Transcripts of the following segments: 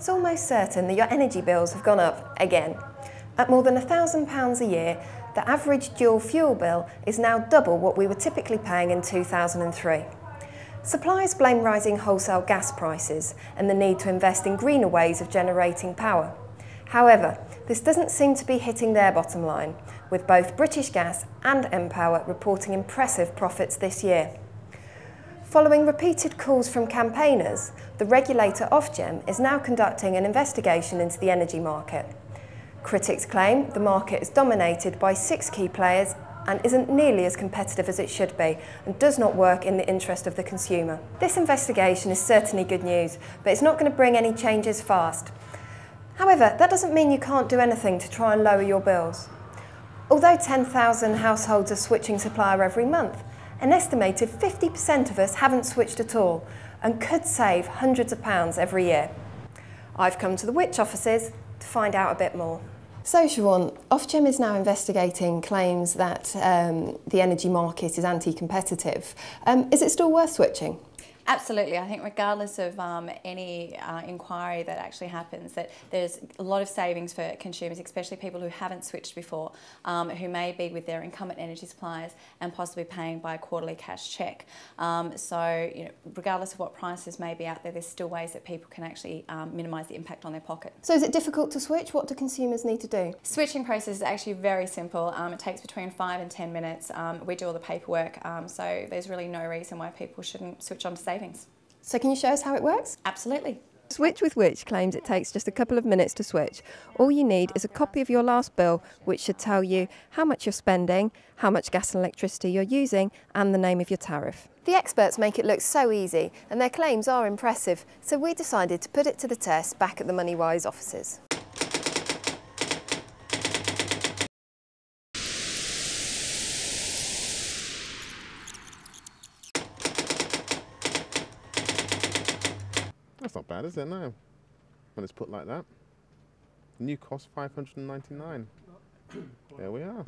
It's almost certain that your energy bills have gone up again. At more than £1,000 a year, the average dual fuel bill is now double what we were typically paying in 2003. Suppliers blame rising wholesale gas prices and the need to invest in greener ways of generating power. However, this doesn't seem to be hitting their bottom line, with both British Gas and Empower reporting impressive profits this year. Following repeated calls from campaigners, the regulator Ofgem is now conducting an investigation into the energy market. Critics claim the market is dominated by 6 key players and isn't nearly as competitive as it should be and does not work in the interest of the consumer. This investigation is certainly good news, but it's not going to bring any changes fast. However, that doesn't mean you can't do anything to try and lower your bills. Although 10,000 households are switching supplier every month, an estimated 50% of us haven't switched at all and could save hundreds of pounds every year. I've come to the Which offices to find out a bit more. So Siobhan, Ofgem is now investigating claims that the energy market is anti-competitive. Is it still worth switching? Absolutely. I think regardless of any inquiry that actually happens, that there's a lot of savings for consumers, especially people who haven't switched before, who may be with their incumbent energy suppliers and possibly paying by a quarterly cash cheque. So, regardless of what prices may be out there, there's still ways that people can actually minimise the impact on their pocket. So is it difficult to switch? What do consumers need to do? Switching process is actually very simple. It takes between 5 and 10 minutes. We do all the paperwork, so there's really no reason why people shouldn't switch on to savings. So can you show us how it works? Absolutely. Switch with Which claims it takes just a couple of minutes to switch. All you need is a copy of your last bill, which should tell you how much you're spending, how much gas and electricity you're using, and the name of your tariff. The experts make it look so easy, and their claims are impressive, so we decided to put it to the test back at the Moneywise offices. That's not bad, is it? No. When it's put like that. New cost £599. There we are.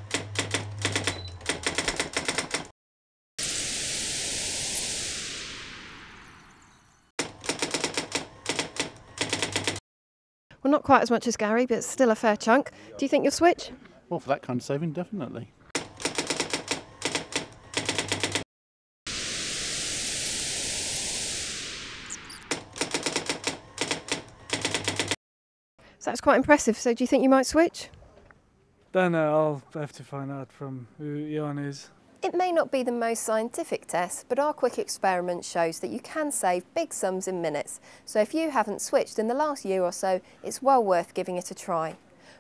Well, not quite as much as Gary, but still a fair chunk. Do you think you'll switch? Well, for that kind of saving, definitely. So that's quite impressive. So do you think you might switch? Don't know, I'll have to find out from who Jan is. It may not be the most scientific test, but our quick experiment shows that you can save big sums in minutes. So if you haven't switched in the last year or so, it's well worth giving it a try.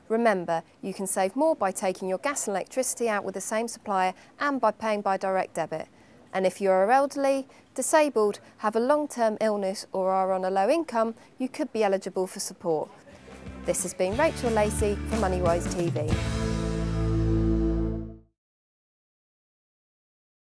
Remember, you can save more by taking your gas and electricity out with the same supplier and by paying by direct debit. And if you are elderly, disabled, have a long-term illness or are on a low income, you could be eligible for support. This has been Rachel Lacey from Moneywise TV.